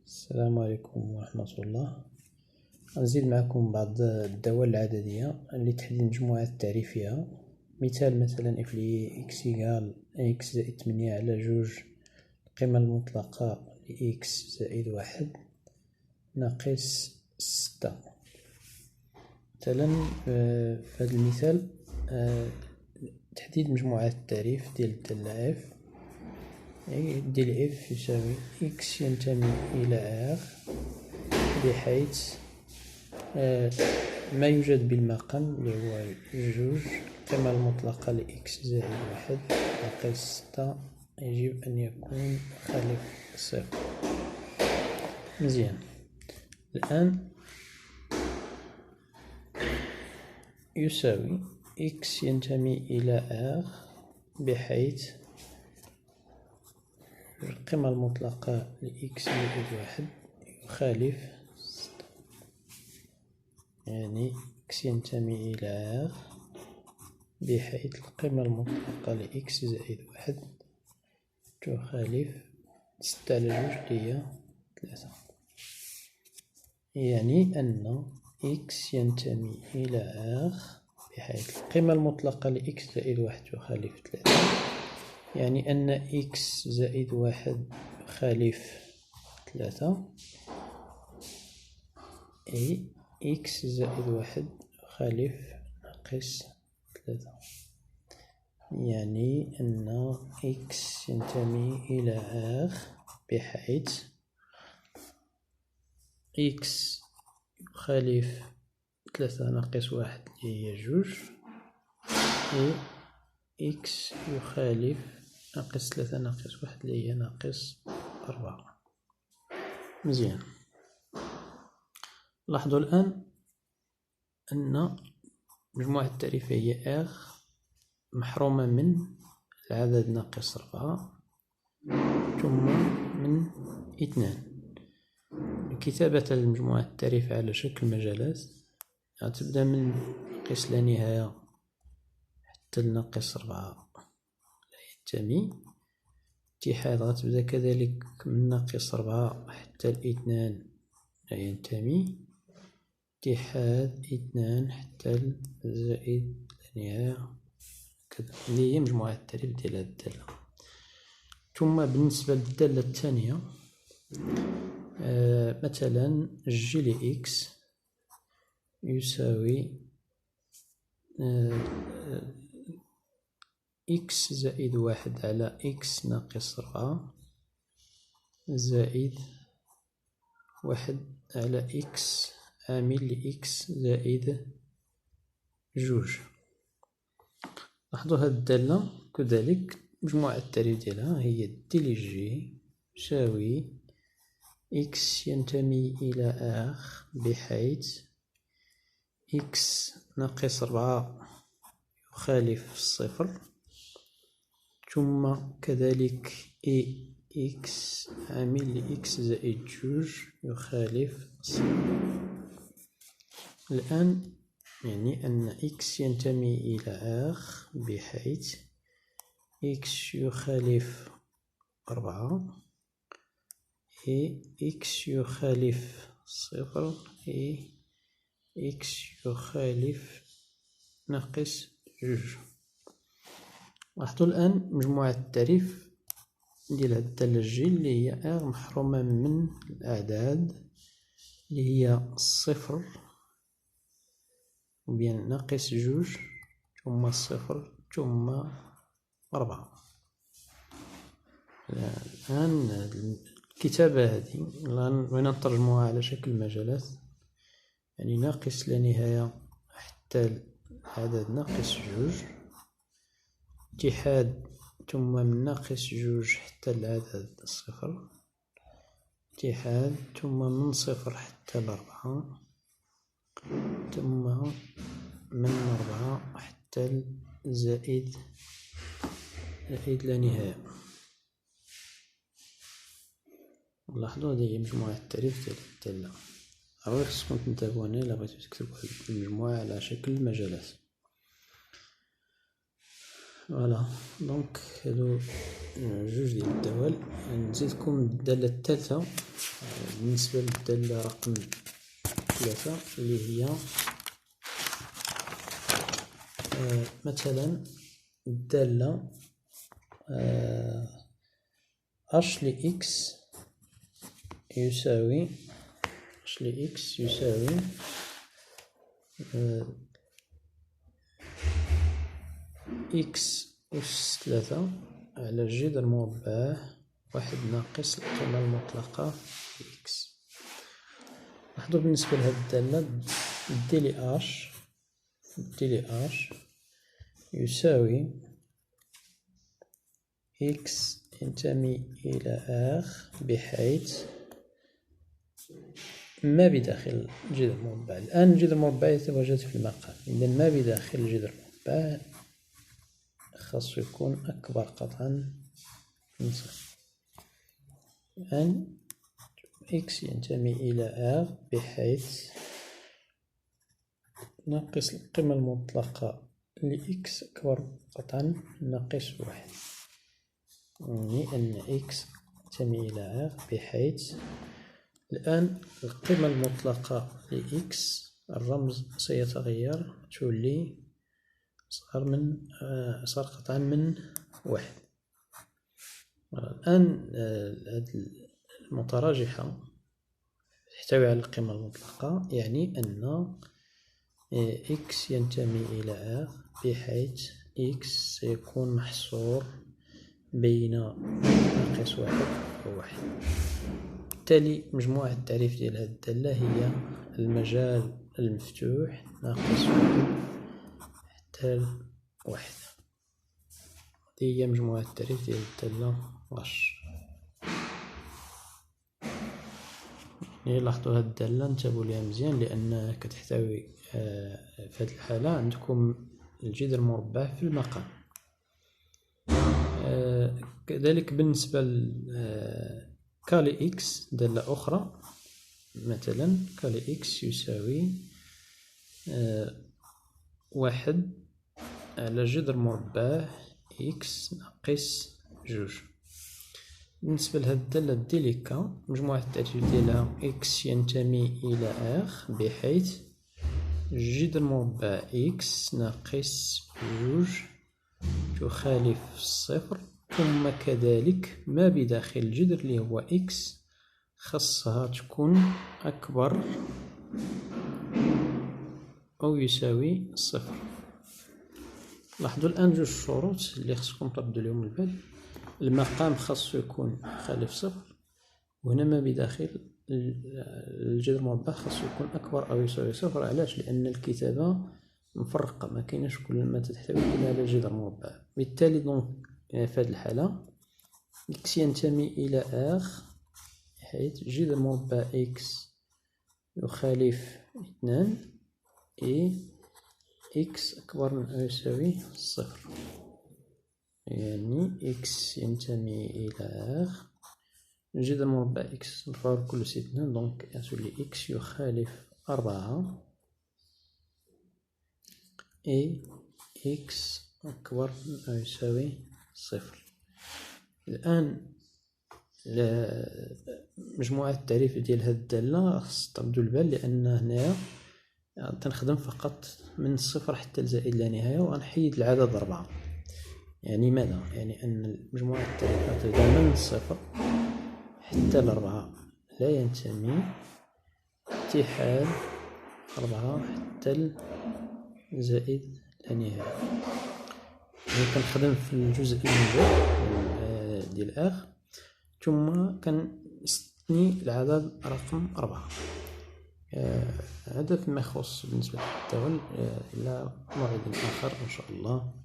السلام عليكم ورحمة الله. غنزيد معكم بعض الدوال العددية لتحديد مجموعات تعريفية. مثلا اف لي اكس يقال اكس زائد 8 على جوج القيمة المطلقة لإكس زائد 1 ناقص 6. مثلا في هذا المثال تحديد مجموعات التعريف ديال الدالة اف ديال اف يساوي اكس ينتمي الى ار بحيث ما يوجد بالمقام اللي هو جوج القيمة المطلقة لإكس زائد 1 ناقص 6 يجب أن يكون خالف صفر. مزيان. الآن يساوي إكس ينتمي إلى ار بحيث القيمة المطلقة لإكس زائد 1 يخالف 6، يعني إكس ينتمي إلى ار بحيث القيمة المطلقة لإكس زائد 1 تخالف 6 على جوج اللي هي 3، يعني أن إكس ينتمي إلى ار بحيث القيمة المطلقة لإكس زائد 1 تخالف 3، يعني أن إكس زائد 1 يخالف 3 أي إكس زائد 1 يخالف ناقص 3، يعني أن إكس ينتمي إلى ار بحيث إكس يخالف 3 ناقص 1 اللي هي جوج و إكس يخالف ناقص 3 ناقص 1 اللي هي ناقص 4. مزيان. لاحظوا الآن أن مجموعة التعريفية هي ار محرومة من العدد ناقص 4 ثم من 2. كتابة المجموعة التعريفية على شكل مجالات تبدأ من ناقص لا نهاية حتى لناقص 4 لا ينتمي. اتحاد غتبدأ كذلك من ناقص 4 حتى ل2 لا ينتمي. اتحاد 2 حتى زائد لا نهاية كذا. هذه هي مجموعة التعريف ديال هاد الدالة. ثم بالنسبة للدالة الثانية مثلا جي لإكس يساوي إكس زائد 1 على إكس ناقص 4 زائد 1 على إكس عامل لإكس زائد جوج. لاحظوا هاد الدالة كذلك مجموعة التعريف ديالها هي دي لي جي يساوي إكس ينتمي إلى ار بحيث إكس ناقص 4 يخالف الصفر، ثم كذلك إكس عامل لإكس زائد جوج يخالف صفر. الآن يعني أن إكس ينتمي إلى ار بحيث إكس يخالف 4 إكس يخالف صفر إكس يخالف ناقص جوج. لاحظوا الآن مجموعة التعريف ديال هاد الدالة جي اللي هي ار محرومة من الأعداد اللي هي صفر وبين ناقص جوج ثم صفر ثم 4. الآن الكتابة هذه وين نترجموها على شكل مجالات، يعني ناقص لا نهاية حتى العدد ناقص جوج، اتحاد ثم من ناقص جوج حتى العدد صفر، اتحاد ثم من صفر حتى ل4 ثم من 4 حتى زائد لا نهاية. لاحظوا هذه هي مجموعة التعريف ديال الدالة. غير خصكم تنتبهوا هنا إلا بغيتو تكتبوا هذه المجموعة على شكل مجالات. فوالا. دونك هادو جوج ديال الدوال. نزيدكم الدالة الثالثة بالنسبة للدالة رقم 3 اللي هي مثلا الدالة اش لإكس يساوي إكس أس 3 على جذر مربع 1 ناقص القيمة المطلقة لإكس. لاحظوا بالنسبة لهاد الدالة دي لي اش يساوي إكس ينتمي إلى آخ بحيث ما بداخل جذر المربع. الآن جذر المربع يتواجد في المقام، إذا ما بداخل جذر المربع خاصو يكون أكبر قطعا من صفر. الآن إكس ينتمي إلى آخ بحيث ناقص القيمة المطلقة لإكس أكبر قطعا من ناقص 1، يعني أن إكس ينتمي إلى آخ بحيث الآن القيمة المطلقة لإكس الرمز سيتغير، تولي صار قطعا من 1. الآن المتراجحة تحتوي على القيمة المطلقة، يعني أن إكس ينتمي إلى آخ بحيث إكس سيكون محصور بين ناقص 1 و 1. بالتالي مجموعة التعريف ديال هاد الدالة هي المجال المفتوح ناقص 1 حتى 1. هذه هي مجموعة التعريف ديال الدالة غش. يعني لاحظوا هاد الدالة انتبهوا ليها مزيان، لأنها كتحتوي في هاد الحالة عندكم الجذر المربع في المقام. كذلك بالنسبة كالي إكس دالة أخرى، مثلا كالي إكس يساوي 1 على جذر مربع إكس ناقص 2. بالنسبة لهاد الدالة ديليكا مجموعة التعريف ديالها إكس ينتمي إلى آخ بحيث جذر مربع إكس ناقص 2 تخالف 0، ثم كذلك ما بداخل الجذر اللي هو إكس خاصها تكون أكبر أو يساوي 0. لاحظوا الآن جوج شروط اللي خصكم تردوا لهم البال. المقام خاصو يكون خالف 0، وهنا ما بداخل الجذر المربع خاصو يكون أكبر أو يساوي 0. علاش؟ لأن الكتابة مفرقة، ما كايناش كل ما تحتوي إلا على جذر مربع. بالتالي دونك في هذه الحالة إكس ينتمي إلى آخ حيث جذر مربع إكس يخالف 2 إكس أكبر من أو يساوي 0، يعني إكس ينتمي إلى آخ جذر مربع إكس نفرض كل سي 2، دونك يسولي إكس يخالف 4 إكس أكبر من أو يساوي 0. الآن مجموعة التعريف ديال هاد الدالة خص تردو البال، لأن هنايا تنخدم فقط من 0 حتى لزائد لا نهاية، وغنحيد العدد 4. يعني ماذا؟ يعني أن مجموعة التعريفات تبدأ من 0 حتى ل4 لا ينتمي اتحاد 4 حتى لزائد لا نهاية. يعني كنخدم في الجزء الموجب ديال آخ، ثم كنستثني العدد رقم 4. هذا فيما يخص بالنسبة للتداول. إلى موعد آخر إن شاء الله.